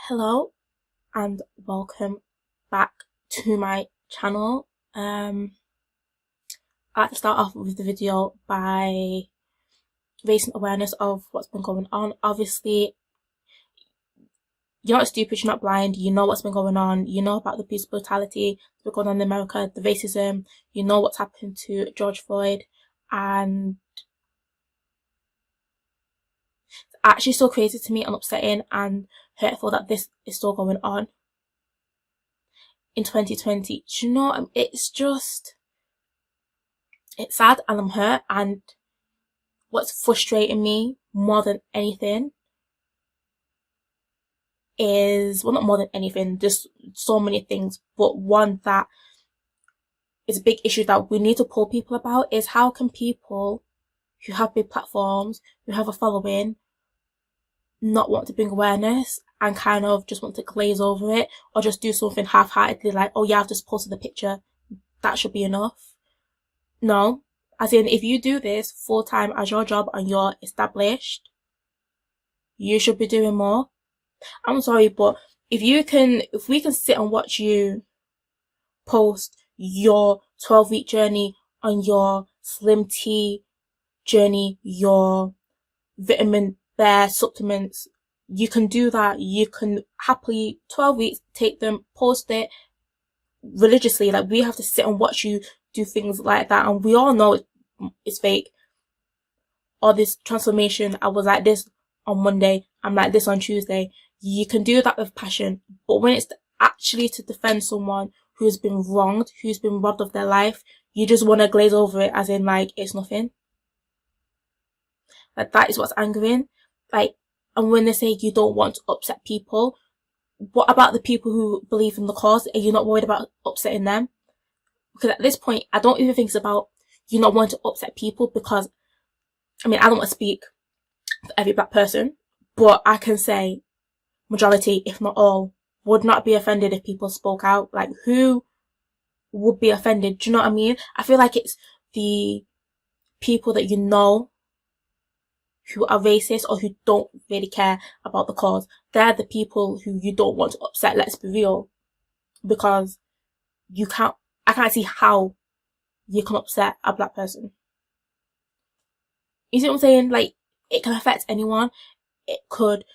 Hello and welcome back to my channel. I'd like to start off with the video by raising awareness of what's been going on. Obviously, you're not stupid, you're not blind, you know what's been going on, you know about the police brutality that's been going on in America, the racism, you know what's happened to George Floyd, and it's actually so crazy to me and upsetting and hurtful that this is still going on in 2020. Do you know, it's sad and I'm hurt, and what's frustrating me more than anything is, well, not more than anything, just so many things, but one that is a big issue that we need to pull people about is how can people who have big platforms, who have a following, not want to bring awareness and kind of just want to glaze over it or just do something half-heartedly like, oh yeah, I've just posted the picture, that should be enough. No, as in, if you do this full-time as your job and you're established, you should be doing more. I'm sorry, but if we can sit and watch you post your 12-week journey, on your slim tea journey, your vitamin bear supplements, you can do that. You can happily 12 weeks take them, post it religiously. Like, we have to sit and watch you do things like that, and we all know it's fake. Or this transformation, I was like this on Monday, I'm like this on Tuesday. You can do that with passion, but when it's actually to defend someone who's been wronged, who's been robbed of their life, you just want to glaze over it as in like it's nothing. Like, that is what's angering. Like, and when they say you don't want to upset people, what about the people who believe in the cause? Are you not worried about upsetting them? Because at this point, I don't even think it's about you not wanting to upset people, because, I mean, I don't want to speak for every black person, but I can say majority, if not all, would not be offended if people spoke out. Like, who would be offended? Do you know what I mean? I feel like it's the people that you know who are racist or who don't really care about the cause. They're the people who you don't want to upset, let's be real. Because I can't see how you can upset a black person. You see what I'm saying? Like, it can affect anyone. It could,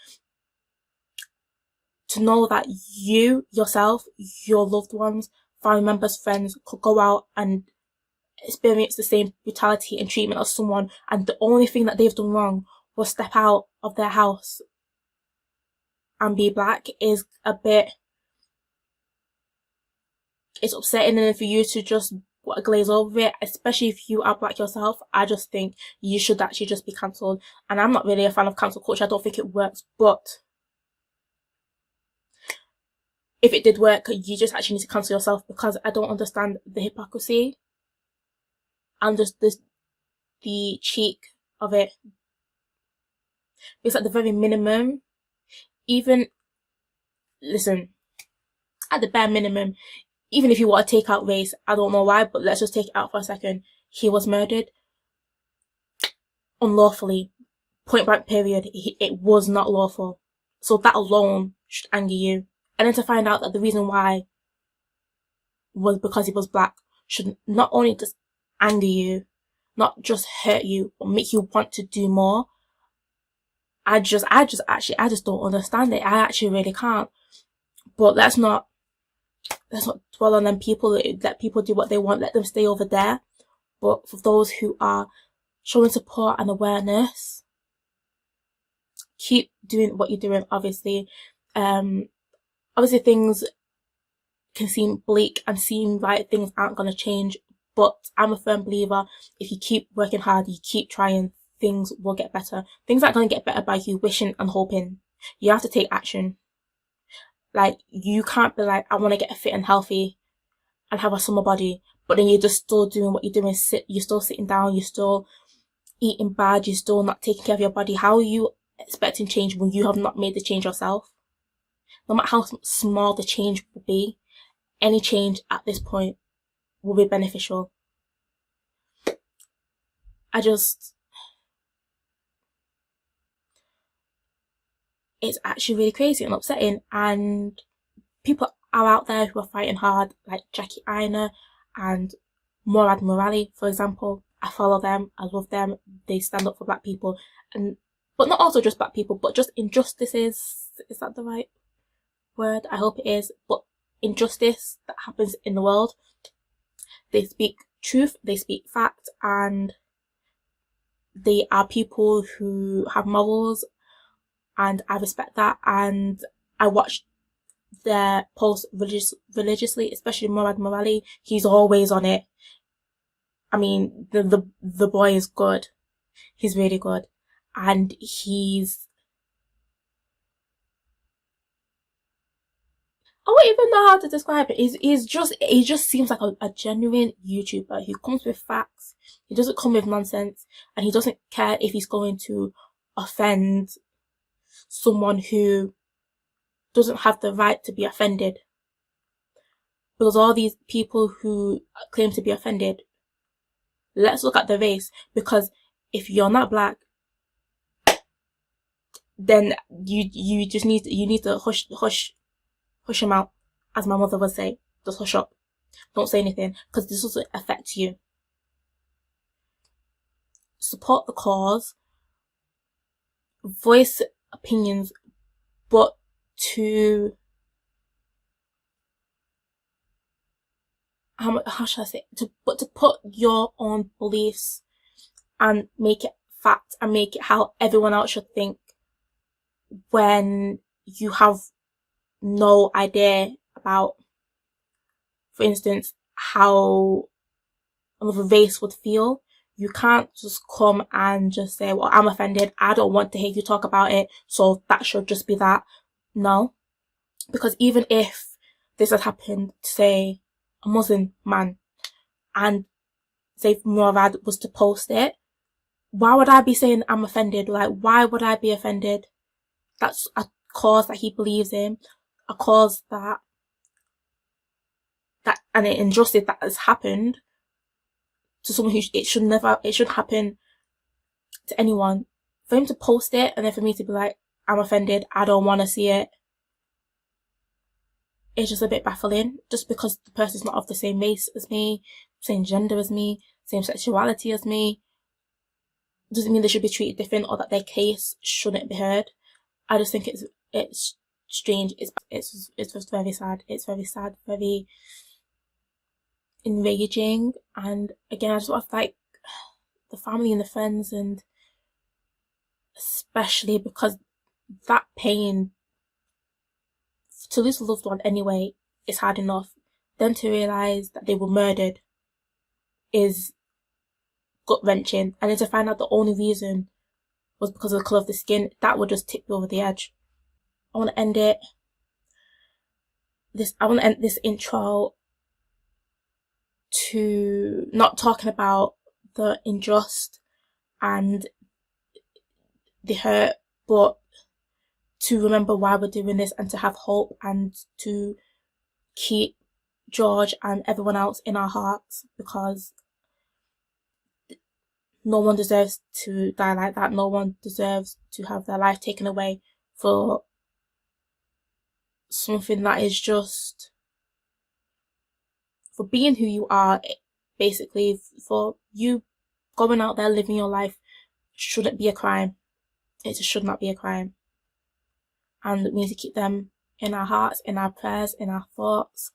to know that you, yourself, your loved ones, family members, friends could go out and experience the same brutality and treatment as someone, and the only thing that they've done wrong was step out of their house and be black, is a bit, it's upsetting. And for you to just glaze over it, especially if you are black yourself, I just think you should actually just be cancelled. And I'm not really a fan of cancel culture, I don't think it works, but if it did work, you just actually need to cancel yourself, because I don't understand the hypocrisy and just the cheek of it. Because at the very minimum, even, listen, at the bare minimum, even if you want to take out race, I don't know why, but let's just take it out for a second. He was murdered unlawfully, point blank period. It was not lawful. So that alone should anger you. And then to find out that the reason why was because he was black should not only just anger you, not just hurt you, but make you want to do more. I just don't understand it. I actually really can't. But let's not dwell on them people. Let people do what they want. Let them stay over there. But for those who are showing support and awareness, keep doing what you're doing. Obviously things can seem bleak and seem like things aren't going to change, but I'm a firm believer, if you keep working hard, you keep trying, things will get better. Things aren't going to get better by you wishing and hoping. You have to take action. Like, you can't be like, I want to get fit and healthy and have a summer body, but then you're just still doing what you're doing. You're still sitting down, you're still eating bad, you're still not taking care of your body. How are you expecting change when you have not made the change yourself? No matter how small the change will be, any change at this point will be beneficial. it's actually really crazy and upsetting. And people are out there who are fighting hard, like Jackie Aina and Morad Morali, for example. I follow them. I love them. They stand up for black people, and but not also just black people, but just injustices. Is that the right word? I hope it is. But injustice that happens in the world. They speak truth. They speak fact, and they are people who have morals, and I respect that. And I watch their posts religiously, especially Morad Morali. He's always on it. I mean, the boy is good. He's really good. And I don't even know how to describe it. He just seems like a genuine YouTuber who comes with facts. He doesn't come with nonsense, and he doesn't care if he's going to offend someone who doesn't have the right to be offended. Because all these people who claim to be offended, let's look at the race. Because if you're not black, then you just need to hush him out, as my mother would say. Just hush up. Don't say anything, because this doesn't affect you. Support the cause, voice opinions, but to how should I say it? But to put your own beliefs and make it fact and make it how everyone else should think, when you have no idea about, for instance, how another race would feel. You can't just come and just say, well, I'm offended. I don't want to hear you talk about it, so that should just be that. No. Because even if this had happened to, say, a Muslim man, and say Murad was to post it, why would I be saying I'm offended? Like, why would I be offended? That's a cause that he believes in, a cause that and an injustice that has happened to someone who it should happen to anyone. For him to post it and then for me to be like, I'm offended, I don't want to see it, it's just a bit baffling. Just because the person's not of the same race as me, same gender as me, same sexuality as me, doesn't mean they should be treated different or that their case shouldn't be heard. I just think it's strange. It's just very sad. It's very sad, very enraging. And again, I just want to thank the family and the friends, and especially because that pain to lose a loved one anyway is hard enough. Then to realise that they were murdered is gut wrenching, and then to find out the only reason was because of the colour of the skin, that would just tip you over the edge. I want to end this intro to not talking about the unjust and the hurt, but to remember why we're doing this, and to have hope, and to keep George and everyone else in our hearts, because no one deserves to die like that. No one deserves to have their life taken away for something that is just for being who you are. Basically, for you going out there living your life shouldn't be a crime. It just should not be a crime. And we need to keep them in our hearts, in our prayers, in our thoughts,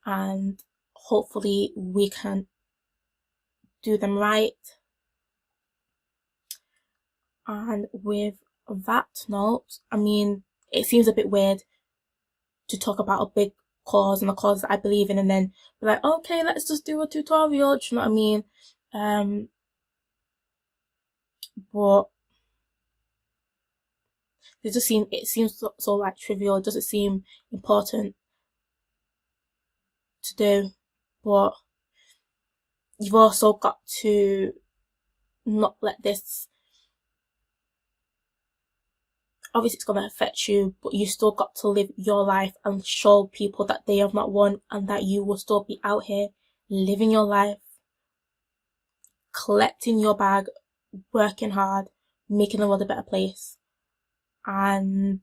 and hopefully we can do them right. And with that note, I mean, it seems a bit weird to talk about a big cause and a cause that I believe in, and then be like, okay, let's just do a tutorial. Do you know what I mean? But it seems so like trivial. It doesn't seem important to do, but you've also got to not let this, obviously it's going to affect you, but you still got to live your life and show people that they have not won, and that you will still be out here living your life, collecting your bag, working hard, making the world a better place. and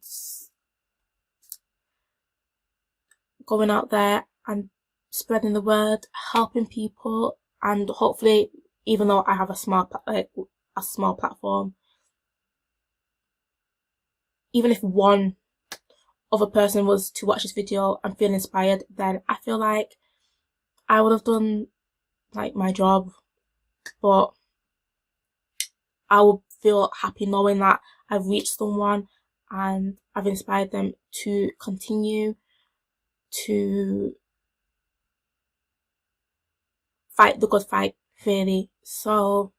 going out there and spreading the word, helping people, and hopefully, even though I have a small platform, even if one other person was to watch this video and feel inspired, then I feel like I would have done like my job. But I would feel happy knowing that I've reached someone and I've inspired them to continue to fight the good fight, really. So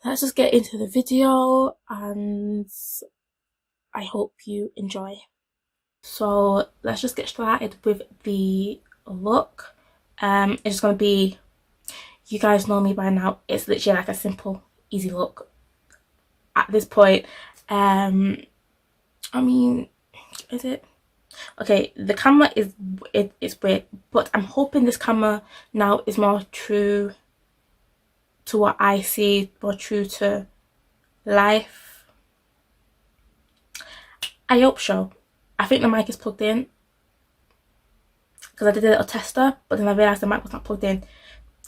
let's just get into the video and I hope you enjoy. So let's just get started with the look. It's just gonna be, you guys know me by now, it's literally like a simple, easy look at this point. I mean, is it? Okay, the camera is it's weird, but I'm hoping this camera now is more true to what I see, more true to life. I hope so. I think the mic is plugged in because I did a little tester, but then I realised the mic was not plugged in.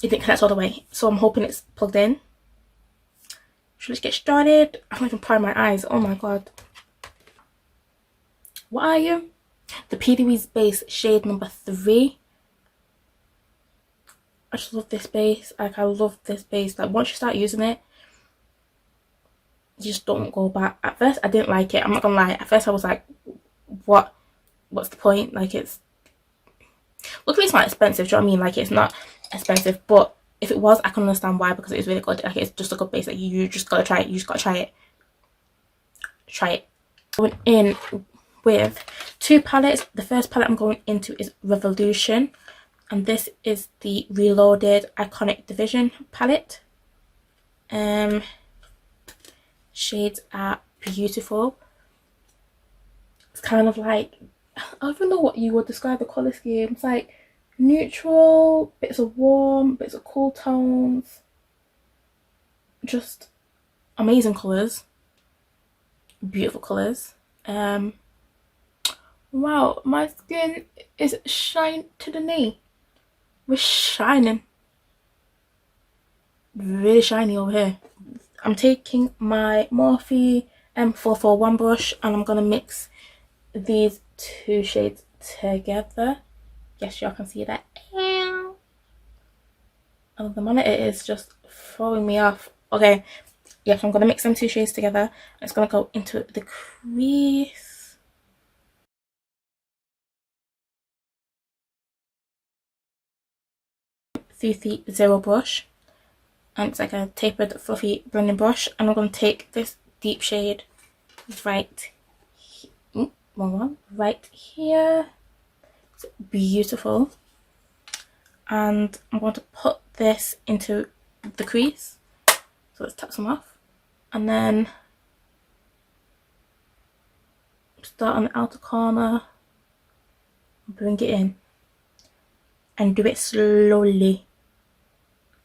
It didn't connect all the way, so I'm hoping it's plugged in. So let's get started. I'm not even prime my eyes. Oh my god. What are you? The PDW's base shade number 3. I just love this base. Like, I love this base. Like, once you start using it, you just don't go back. At first, I didn't like it. I'm not gonna lie. At first, I was like, what's the point? Like, it's... Luckily, it's not expensive. Do you know what I mean? Like, it's not expensive. But if it was, I can understand why. Because it's really good. Like, it's just a good base. Like, you just gotta try it. You just gotta try it. Try it. Going in with 2 palettes. The first palette I'm going into is Revolution, and this is the Reloaded Iconic Division palette. Shades are beautiful. It's kind of like, I don't even know what you would describe the colour scheme. It's like neutral, bits of warm, bits of cool tones. Just amazing colours. Beautiful colours. Wow, my skin is shine to the knee. We're shining. Really shiny over here. I'm taking my Morphe M441 brush and I'm going to mix these 2 shades together. Yes, y'all can see that. And the monitor is just throwing me off. Okay, yes, I'm going to mix them 2 shades together. It's going to go into the crease. 330 brush, and it's like a tapered fluffy blending brush, and I'm going to take this deep shade right here. It's beautiful, and I'm going to put this into the crease. So let's tap some off, and then start on the outer corner, bring it in, and do it slowly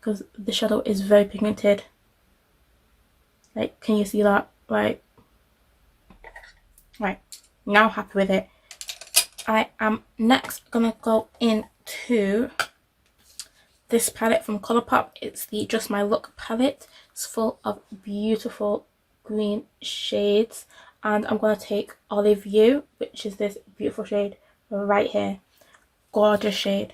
because the shadow is very pigmented. Like, can you see that? Like, right, now happy with it. I am next gonna go into this palette from Colourpop. It's the Just My Look palette. It's full of beautiful green shades, and I'm gonna take Olive You, which is this beautiful shade right here. Gorgeous shade.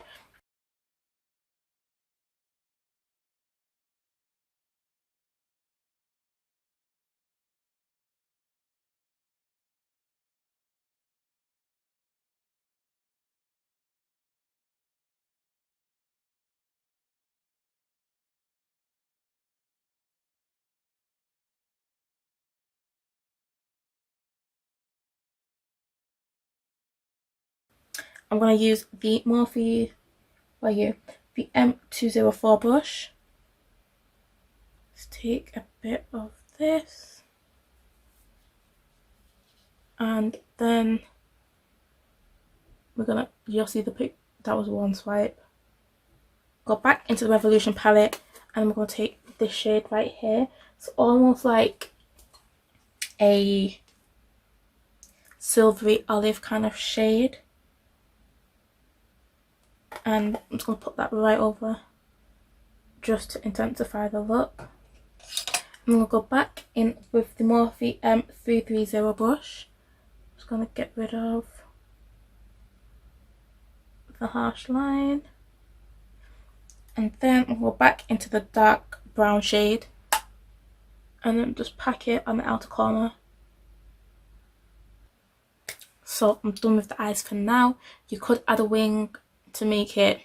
I'm going to use the Morphe, the M204 brush. Let's take a bit of this, and then we're gonna, you'll see the pic, that was one swipe. Go back into the Revolution palette, and I'm going to take this shade right here. It's almost like a silvery olive kind of shade, and I'm just going to put that right over just to intensify the look. I'm going to go back in with the Morphe M330 brush. Just going to get rid of the harsh line, and then I'll go back into the dark brown shade and then just pack it on the outer corner. So I'm done with the eyes for now. You could add a wing to make it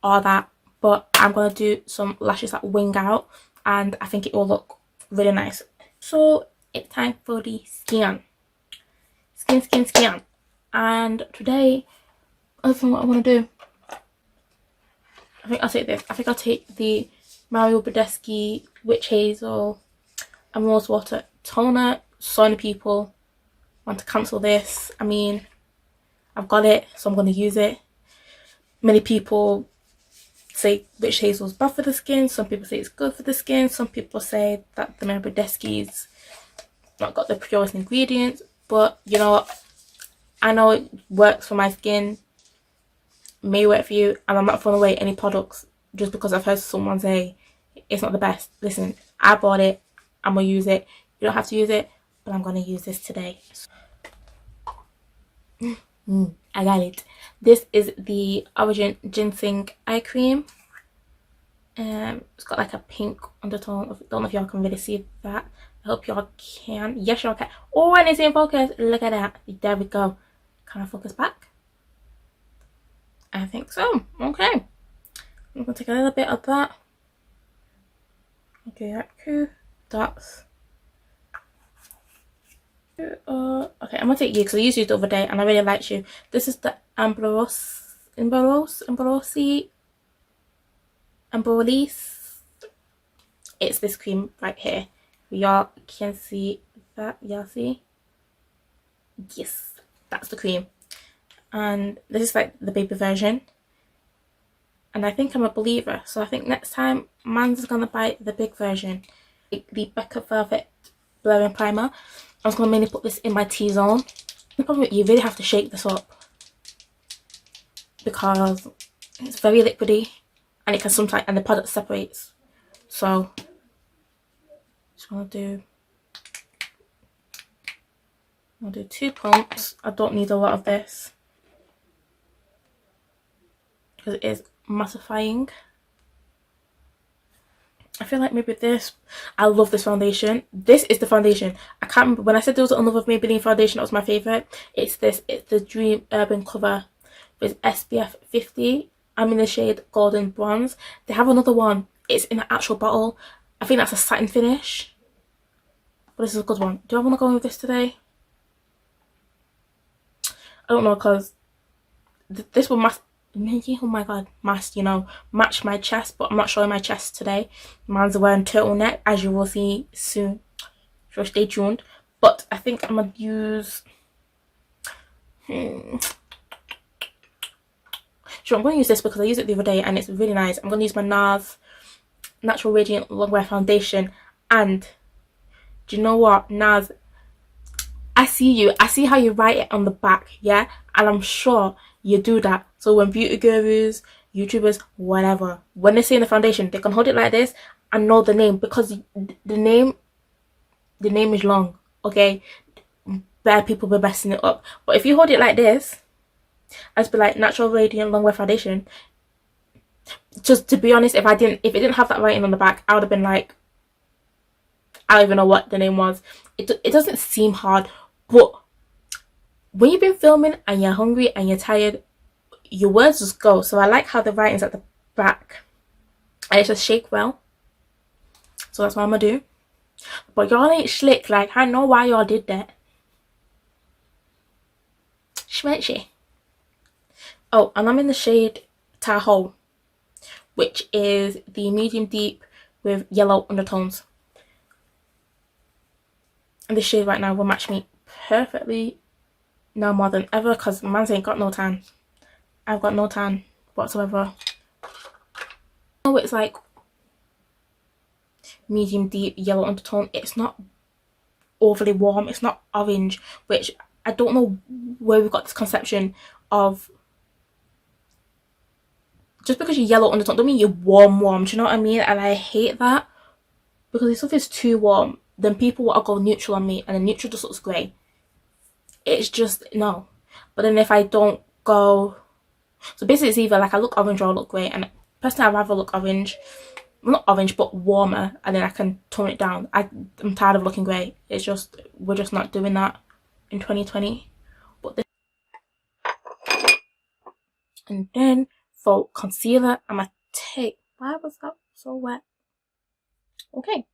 all that, but I'm going to do some lashes that wing out, and I think it will look really nice. So it's time for the skin. Skin. And today, I don't know what I want to do. I think I'll take this. I think I'll take the Mario Badescu Witch Hazel and Rosewater Toner. So many people want to cancel this. I mean, I've got it, so I'm going to use it. Many people say Witch Hazel is bad for the skin. Some people say it's good for the skin. Some people say that the Mario Badescu's not got the purest ingredients. But you know what? I know it works for my skin. May work for you, and I'm not throwing away any products just because I've heard someone say it's not the best. Listen, I bought it, I'm gonna use it. You don't have to use it, but I'm gonna use this today. I got it. This is the Origin Ginseng Eye Cream. It's got like a pink undertone. I don't know if y'all can really see that. I hope y'all can. Yes, y'all can. Oh, and it's in focus. Look at that. There we go. Can I focus back? I think so. Okay. I'm going to take a little bit of that. Okay, that cool. That's... okay, I'm going to take you because I used you the other day and I really liked you. This is the Ambrose. It's this cream right here. Y'all can see that. Y'all see? Yes, that's the cream. And this is like the baby version, and I think I'm a believer, so I think next time man's gonna buy the big version, the Becca Velvet Blurring Primer. I was gonna mainly put this in my T-zone. You really have to shake this up because it's very liquidy and it can sometimes, and the product separates. So just gonna do, I'll do 2 pumps. I don't need a lot of this because it is mattifying. I feel like maybe this, I love this foundation. This is the foundation. I can't remember, when I said there was another Maybelline foundation that was my favourite, it's this. It's the Dream Urban Cover with SPF 50. I'm in the shade Golden Bronze. They have another one. It's in an actual bottle. I think that's a satin finish. But this is a good one. Do I want to go with this today? I don't know, because this will oh my god, match my chest, but I'm not showing my chest today. Man's wearing turtleneck, as you will see soon, so stay tuned. But I think I'm gonna use sure, I'm gonna use this because I used it the other day and it's really nice. I'm gonna use my NARS Natural Radiant Longwear Foundation. And do you know what, NARS, I see you. I see how you write it on the back, yeah? And I'm sure you do that. So when beauty gurus, YouTubers, whatever, when they say in the foundation, they can hold it like this and know the name, because the name is long, okay? Bad people be messing it up. But if you hold it like this, I'd be like Natural Radiant Longwear Foundation. Just to be honest, if it didn't have that writing on the back, I would have been like, I don't even know what the name was. It doesn't seem hard, but when you've been filming and you're hungry and you're tired, your words just go. So I like how the writing's at the back and it just shake well. So that's what I'm gonna do. But y'all ain't slick. Like, I know why y'all did that. Schmetchy. Oh, and I'm in the shade Tahoe, which is the medium deep with yellow undertones. And this shade right now will match me perfectly now more than ever, because man's ain't got no tan. I've got no tan whatsoever. Oh, it's like medium deep yellow undertone. It's not overly warm. It's not orange, which I don't know where we got this conception of just because you're yellow undertone don't mean you're warm. Do you know what I mean? And I hate that, because if something's too warm, then people will go neutral on me, and the neutral just looks grey. It's just no. But then if I don't go, so basically it's either like I look orange or I look grey, and personally I'd rather look orange, not orange but warmer, and then I can tone it down. I'm tired of looking grey. It's just, we're just not doing that in 2020. But this, and then for concealer, I'm gonna take, why was that so wet? Okay,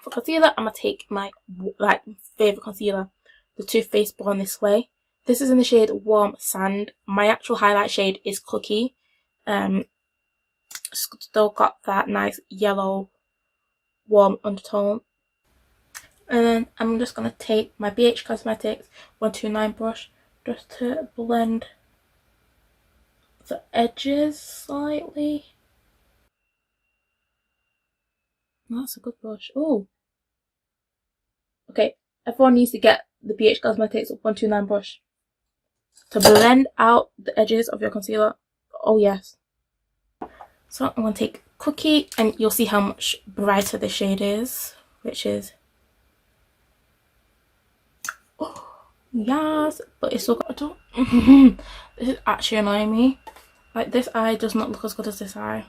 for concealer, I'm gonna take my like favorite concealer, the Too Faced Born This Way. This is in the shade Warm Sand. My actual highlight shade is Cookie. Still got that nice yellow warm undertone. And then I'm just gonna take my BH Cosmetics 129 brush just to blend the edges slightly. That's a good brush. Oh, okay. Everyone needs to get the BH Cosmetics 129 brush to blend out the edges of your concealer. Oh yes. So I'm going to take Cookie, and you'll see how much brighter the shade is, which is, oh, yes, but it's so good. This is actually annoying me. Like, this eye does not look as good as this eye.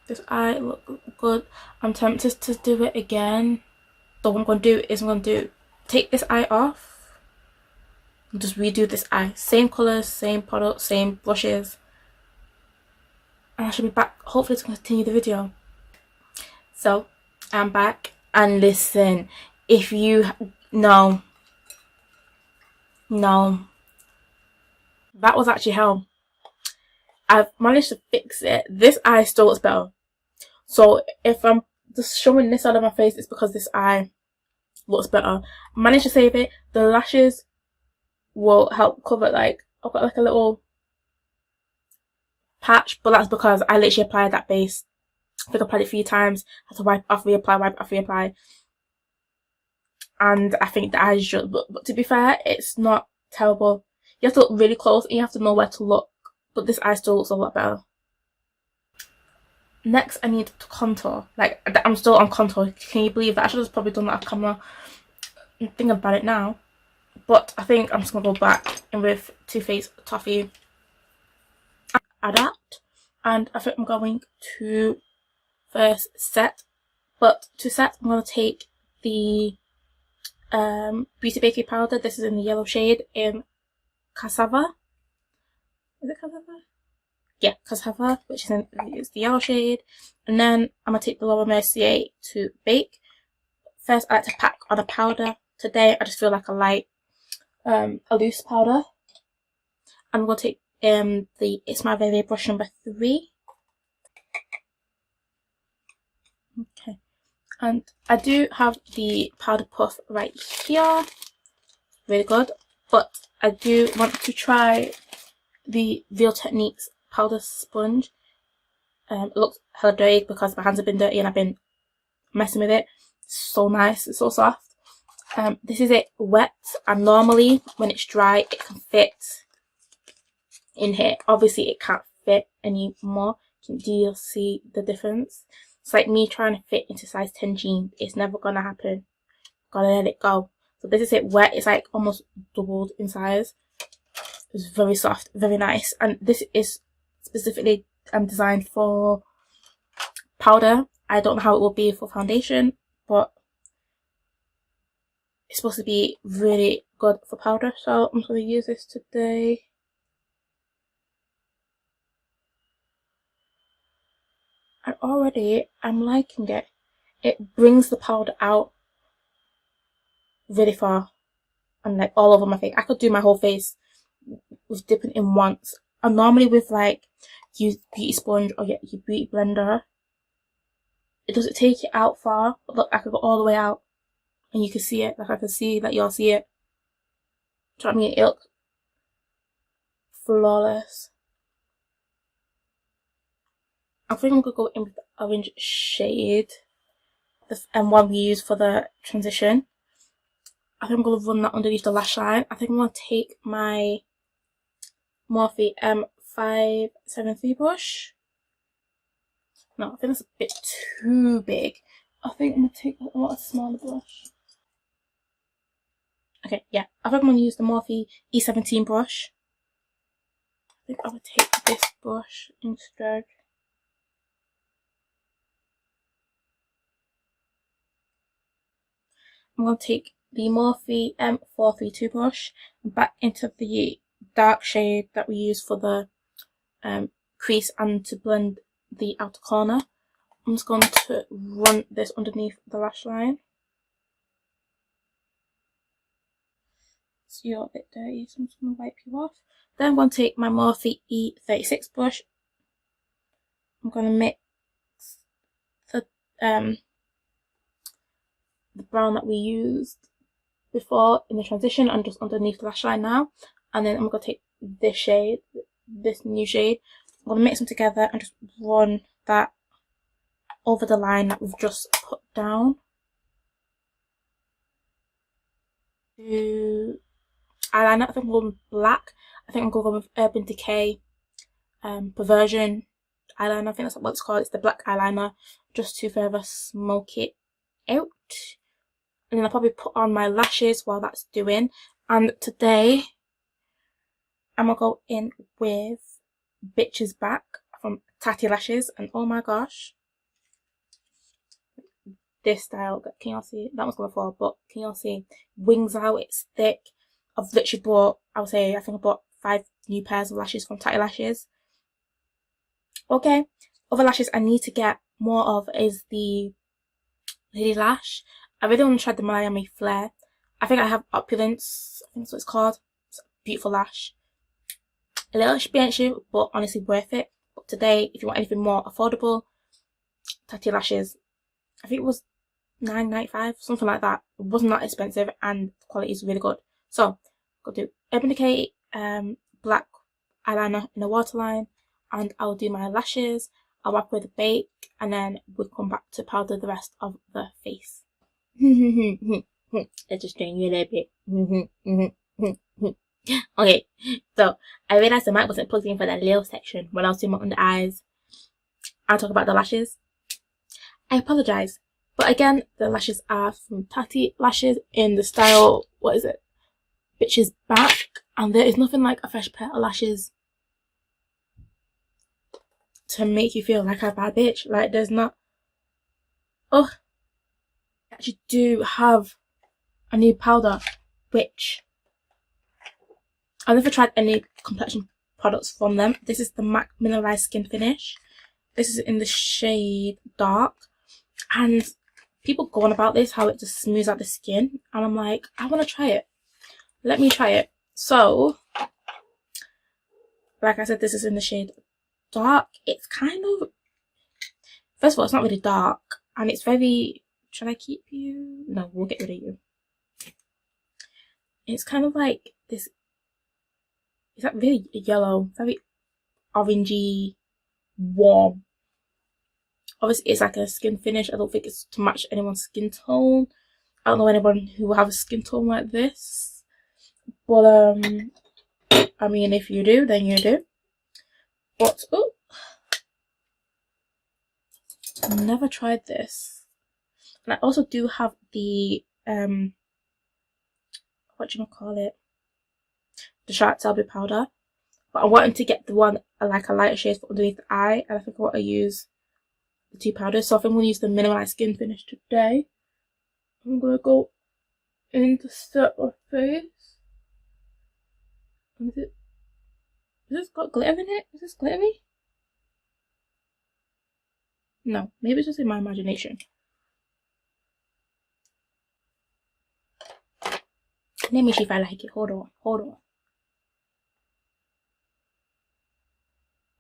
This eye looks good. I'm tempted to do it again. So what I'm going to do is I'm going to take this eye off and just redo this eye. Same colours, same product, same brushes. And I should be back hopefully to continue the video. So I'm back, and listen, if you no that was actually hell. I've managed to fix it. This eye still looks better. So if I'm just showing this side of my face, it's because this eye looks better. I managed to save it. The lashes will help cover, like, I've got like a little patch, but that's because I literally applied that base. I think I applied it 3 times. I had to wipe off, reapply, wipe off, reapply. And I think the eyes just, but to be fair, it's not terrible. You have to look really close and you have to know where to look, but this eye still looks a lot better. Next, I need to contour. Like, I'm still on contour. Can you believe that? I should have probably done that off camera. I'm thinking about it now, but I think I'm just gonna go back in with Too Faced Toffee Adapt, and I think I'm going to first set. But to set, I'm gonna take the Beauty Bakery powder. This is in the yellow shade in Cassava. Is it Cassava? Yeah, Cassava, which is the yellow shade. And then I'm gonna take the Laura Mercier to bake. First, I like to pack on a powder. Today, I just feel like a loose powder. I'm gonna take the It's My Very brush number 3. Okay. And I do have the powder puff right here. Really good. But I do want to try the Real Techniques powder sponge. It looks hella dirty because my hands have been dirty and I've been messing with it. It's so nice. It's so soft. This is it wet, and normally when it's dry it can fit in here. Obviously it can't fit anymore. Do you see the difference? It's like me trying to fit into size 10 jeans. It's never gonna happen. Gotta let it go. So this is it wet. It's like almost doubled in size. It's very soft, very nice. And this is specifically designed for powder. I don't know how it will be for foundation, but it's supposed to be really good for powder. So I'm going to use this today. And already I'm liking it. It brings the powder out really far and like all over my face. I could do my whole face with dipping in once. And normally with like use beauty sponge or your beauty blender, it doesn't take it out far, but look, I could go all the way out and you can see it. Like I can see that y'all see it. Do you know what I mean? It looks flawless. I think I'm gonna go in with the orange shade one we use for the transition. I think I'm going to run that underneath the lash line. I think I'm going to take my Morphe M573 brush. No, I think that's a bit too big. I think I'm going to take a smaller brush. Okay, yeah. I think I'm going to use the Morphe E17 brush. I think I would take this brush instead. I'm going to take the Morphe M432 brush and back into the dark shade that we use for the crease and to blend the outer corner. I'm just going to run this underneath the lash line. So you're a bit dirty, so I'm just going to wipe you off. Then I'm going to take my Morphe E36 brush. I'm going to mix the brown that we used before in the transition and just underneath the lash line now. And then I'm going to take this shade, this new shade. I'm going to mix them together and just run that over the line that we've just put down. To eyeliner, I think I'm going with black. I think I'm going with Urban Decay Perversion eyeliner. I think that's what it's called. It's the black eyeliner, just to further smoke it out. And then I'll probably put on my lashes while that's doing. And today, I'm going to go in with Bitches Back from Tati Lashes. And oh my gosh, this style, can y'all see? That one's going to fall, but can y'all see? Wings out, it's thick. I've literally bought, I think I bought 5 new pairs of lashes from Tati Lashes. Okay, other lashes I need to get more of is the Lady Lash. I really want to try the Miami Flare. I think I have Opulence, I think that's what it's called. It's a beautiful lash. A little expensive, but honestly worth it. But today, if you want anything more affordable, Tati Lashes, I think it was $9.95, something like that. It wasn't that expensive and the quality is really good. So, go do Urban Decay black eyeliner in a waterline, and I'll do my lashes. I'll wrap with a bake, and then we'll come back to powder the rest of the face. Let's just strain you a little bit. Okay, so I realised the mic wasn't plugged in for that little section when I was doing my under eyes. I'll talk about the lashes. I apologise, but again, the lashes are from Tati Lashes in the style, what is it? Bitches Back, and there is nothing like a fresh pair of lashes to make you feel like a bad bitch. Like, there's not. Oh, I actually do have a new powder, which I've never tried any complexion products from them. This is the MAC Mineralized Skin Finish. This is in the shade Dark, and people go on about this, how it just smooths out the skin, and I'm like, I want to try it. Let me try it. So, like I said, this is in the shade Dark. It's kind of, first of all, it's not really dark, and it's very, should I keep you? No, we'll get rid of you. It's kind of like this, it's like really yellow, very orangey, warm. Obviously, it's like a skin finish. I don't think it's to match anyone's skin tone. I don't know anyone who will have a skin tone like this. But, I mean, if you do, then you do. But, oh, I've never tried this. And I also do have the, what do you call it? The Shark Selby powder. But I wanted to get the one, like a lighter shade for underneath the eye. And I think I want to use the 2 powders. So I think I'm going to use the Mineralized Skin Finish today. I'm going to go in to set my face. Is this got glitter in it? Is this glittery? No, maybe it's just in my imagination. Let me see if I like it. Hold on, hold on.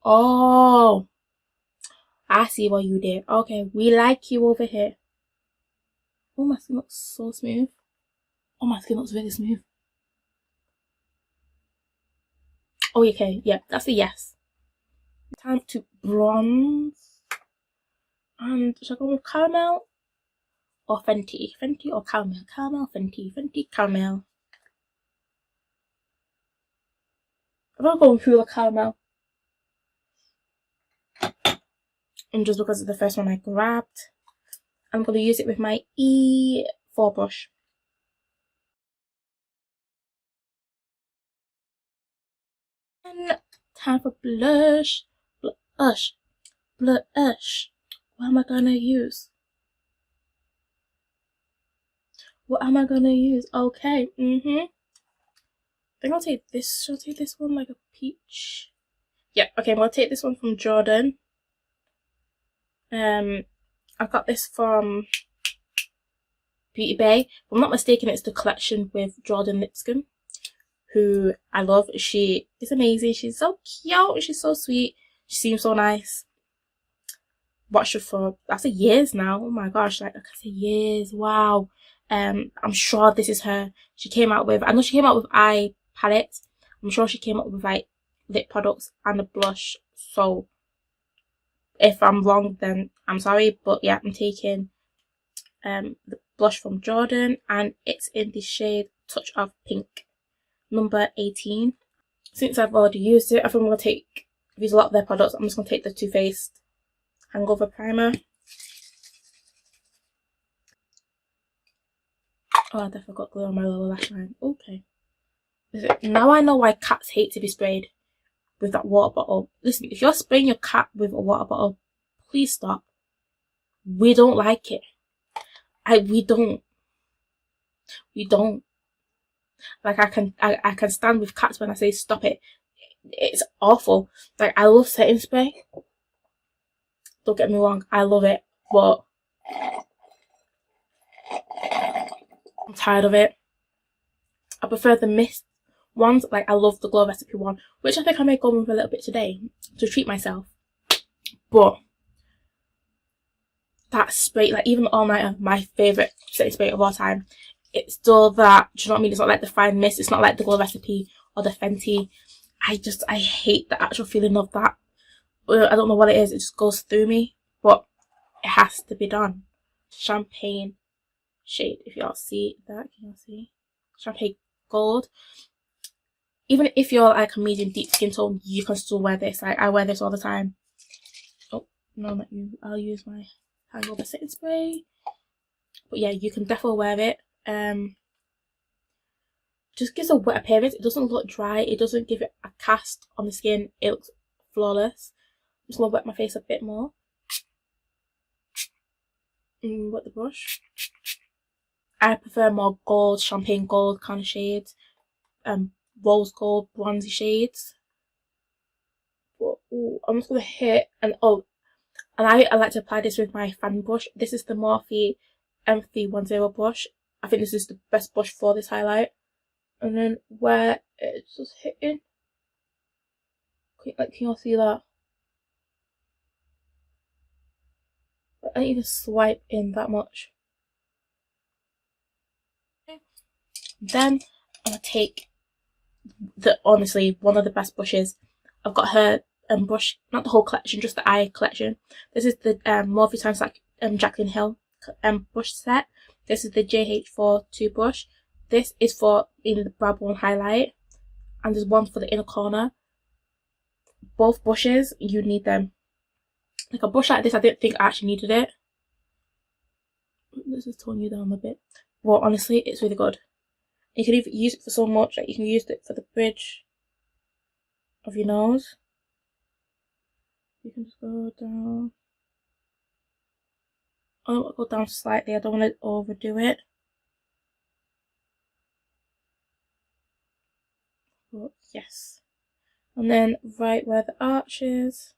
Oh, I see what you did. Okay, we like you over here. Oh, my skin looks so smooth. Oh, my skin looks really smooth. Oh, okay, yeah, that's a yes. Time to bronze. And should I go with caramel? or Fenty? Fenty or caramel? Caramel, Fenty, Fenty, caramel. I'm not going through the caramel. And just because it's the first one I grabbed, I'm going to use it with my E4 brush. And time for blush. Blush. Blush. What am I going to use? What am I going to use? Okay. I think I'll take this. Should I take this one like a peach? Yeah, okay, I'm going to take this one from Jordan. I got this from Beauty Bay. If I'm not mistaken, it's the collection with Jordan Lipscomb, who I love. She is amazing. She's so cute. She's so sweet. She seems so nice. Watched her for, I say years now. Oh my gosh, like I say years. Wow. I'm sure this is her. She came out with, I know she came out with eye palette. I'm sure she came up with like lip products and a blush. So if I'm wrong, then I'm sorry. But yeah, I'm taking the blush from Jordan, and it's in the shade Touch of Pink, number 18. Since I've already used it, I think I'm going to use a lot of their products. I'm just going to take the Too Faced Hangover Primer. Oh, I definitely got glue on my lower lash line. Okay. Now I know why cats hate to be sprayed with that water bottle. Listen, if you're spraying your cat with a water bottle, please stop. We don't like it. We don't. Like I can stand with cats when I say stop it. It's awful. Like I love setting spray. Don't get me wrong, I love it, but I'm tired of it. I prefer the mist ones. Like I love the Glow Recipe one, which I think I may go with a little bit today to treat myself. But that spray, like even the All Nighter, my favourite setting spray of all time, it's still that, do you know what I mean? It's not like the Fine Mist, it's not like the Glow Recipe or the Fenty. I hate the actual feeling of that. I don't know what it is, it just goes through me, but it has to be done. Champagne shade, if y'all see that, can y'all see? Champagne Gold. Even if you're like a medium deep skin tone, you can still wear this. Like I wear this all the time. Oh, no, not you. I'll use my Hangover setting spray. But yeah, you can definitely wear it. Just gives a wet appearance. It doesn't look dry. It doesn't give it a cast on the skin. It looks flawless. I'm just gonna wet my face a bit more. Wet the brush. I prefer more gold, champagne gold kind of shades. Rose gold, bronzy shades. But ooh, I'm just gonna hit and I like to apply this with my fan brush. This is the Morphe M310 brush. I think this is the best brush for this highlight. And then where it's just hitting, like, can you all see that? I need to swipe in that much. Then I'm gonna take honestly one of the best brushes. I've got her brush, not the whole collection, just the eye collection. This is the Morphe times Jaclyn Hill brush set. This is the JH42 brush. This is for in the brow bone highlight, and there's one for the inner corner. Both brushes, you need them. Like a brush like this, I didn't think I actually needed it. This is toning you down a bit. Well, honestly, it's really good. You can even use it for so much. Like you can use it for the bridge of your nose. You can just go down. Oh, go down slightly. I don't want to overdo it. But yes. And then right where the arch is.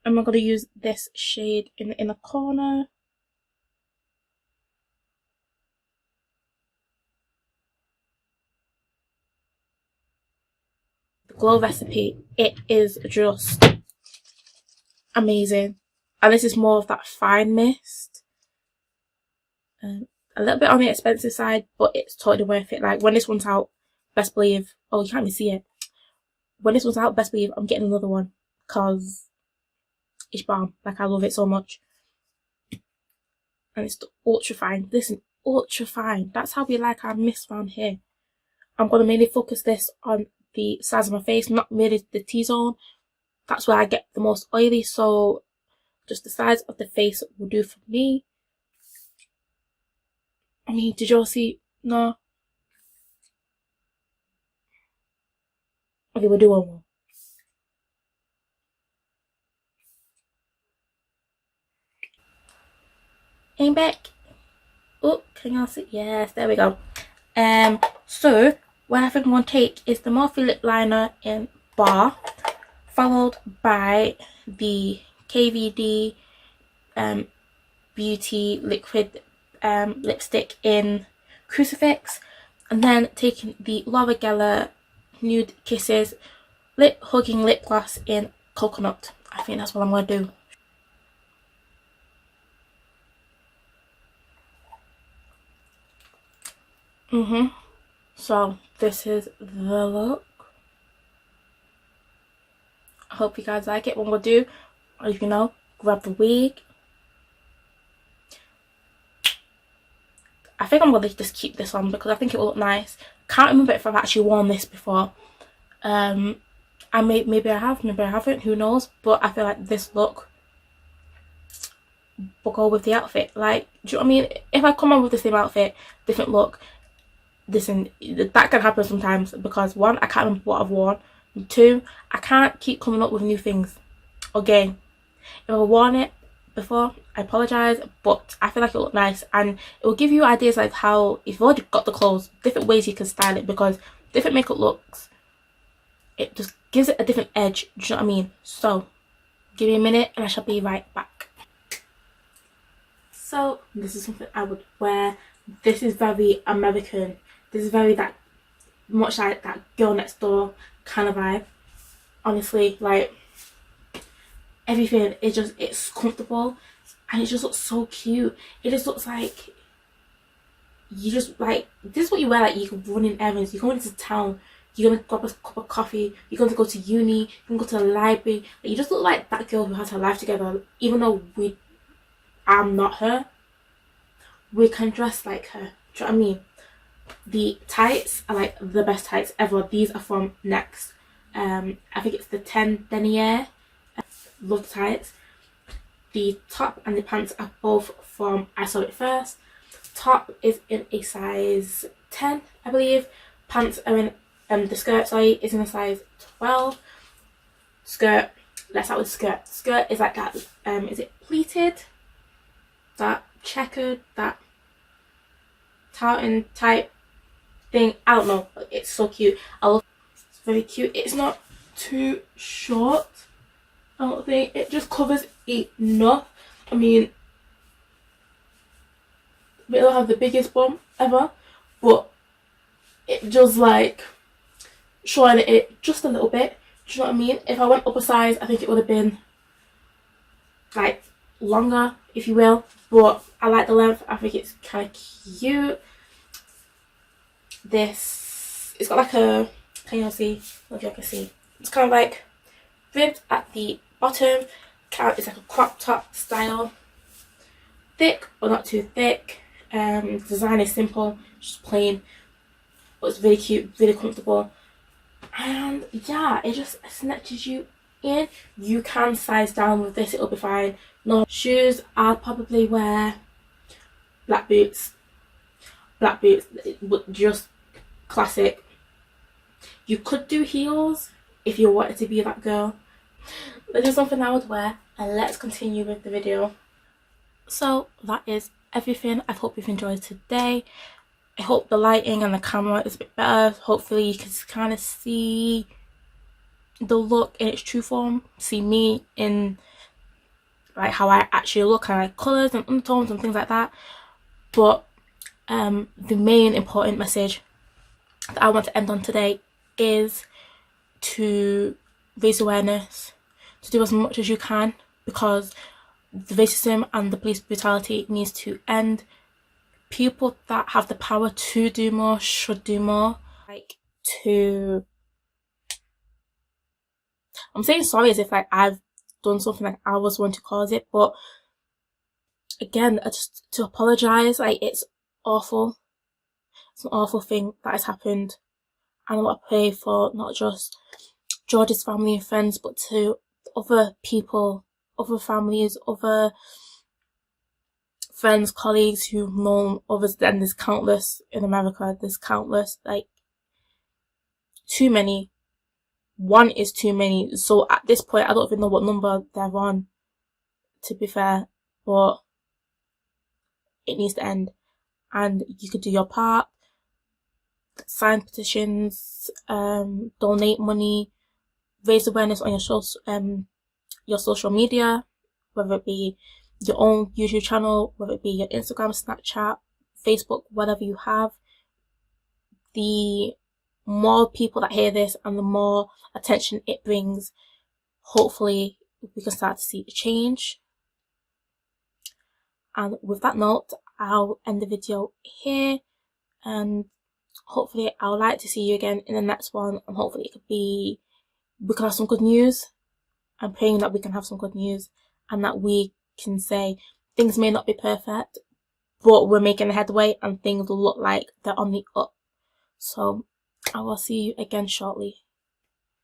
And I'm going to use this shade in the inner corner. The Glow recipe, it is just amazing. And this is more of that fine mist. A little bit on the expensive side, but it's totally worth it. Like, when this one's out, best believe, oh, you can't even see it. When this one's out, best believe I'm getting another one, because it's bomb. Like, I love it so much. And it's ultra fine. Listen, ultra fine. That's how we like our mist around here. I'm going to mainly focus this on the sides of my face, not really the T-zone. That's where I get the most oily, so just the sides of the face will do for me. I mean, did you all see? No? Okay, we'll do one more. Aim back. Oh, can y'all see? Yes, there we go. So what I think I'm going to take is the Morphe lip liner in Bar, followed by the KVD Beauty liquid lipstick in Crucifix, and then taking the Laura Geller Nude Kisses lip hugging lip gloss in Coconut. I think that's what I'm going to do. So this is the look. I hope you guys like it. What I'm going to do, as you know, grab the wig. I think I'm going to just keep this on because I think it will look nice. Can't remember if I've actually worn this before. Maybe I have, maybe I haven't, who knows. But I feel like this look will go with the outfit. Like, do you know what I mean? If I come on with the same outfit, different look, listen, that can happen sometimes because one, I can't remember what I've worn, and two, I can't keep coming up with new things. Again, if I've worn it before, I apologise, but I feel like it will look nice, and it will give you ideas like how, if you've already got the clothes, different ways you can style it, because different makeup looks, it just gives it a different edge, do you know what I mean? So give me a minute and I shall be right back. So this is something I would wear. This is very American. This is very that, much like that girl next door kind of vibe. Honestly, like, everything is just, it's comfortable and it just looks so cute. It just looks like you just, like, this is what you wear. Like, you can run in errands, you're going into town, you're gonna grab a cup of coffee, you're going to go to uni, you can go to the library. Like, you just look like that girl who has her life together. Even though I'm not her, we can dress like her. Do you know what I mean? The tights are like the best tights ever. These are from Next. I think it's the 10 denier. Love the tights. The top and the pants are both from I Saw It First. Top is in a size 10, I believe. Pants are in the skirt, sorry, is in a size 12. Skirt, let's start with skirt. Skirt is like that, is it pleated? That checkered, that tartan type thing. I don't know, it's so cute. I love it. It's very cute. It's not too short, I don't think. It just covers enough. I mean, we don't have the biggest bum ever, but it just like showing it just a little bit. Do you know what I mean? If I went up a size, I think it would have been like longer, if you will, but I like the length. I think it's kind of cute. This, it's got like a, can you see? I don't know if you can see. It's kind of like ribbed at the bottom. It's like a crop top style. Thick but not too thick. Design is simple, just plain, but it's really cute, really comfortable. And yeah, it just snatches you in. You can size down with this, it'll be fine. No shoes, I'll probably wear black boots. Black boots, just classic. You could do heels if you wanted to be that girl. This is something I would wear, and let's continue with the video. So that is everything. I hope you've enjoyed today. I hope the lighting and the camera is a bit better. Hopefully you can kind of see the look in its true form, see me in like how I actually look, and like colours and undertones and things like that. But the main important message that I want to end on today is to raise awareness, to do as much as you can, because the racism and the police brutality needs to end. People that have the power to do more should do more. Like, I'm saying sorry as if like I've done something, like I was one to cause it, but again, just to apologise, like it's awful. It's an awful thing that has happened, and I want to pray for not just George's family and friends, but to other people, other families, other friends, colleagues who've known others. And there's countless in America. There's countless, like too many. One is too many. So at this point, I don't even know what number they're on, to be fair, but it needs to end. And you could do your part, sign petitions, donate money, raise awareness on your social media, whether it be your own YouTube channel, whether it be your Instagram, Snapchat, Facebook, whatever you have. The more people that hear this and the more attention it brings, hopefully we can start to see a change. And with that note, I'll end the video here, and hopefully I'll like to see you again in the next one, and hopefully we can have some good news. I'm praying that we can have some good news, and that we can say things may not be perfect, but we're making headway and things will look like they're on the up. So I will see you again shortly.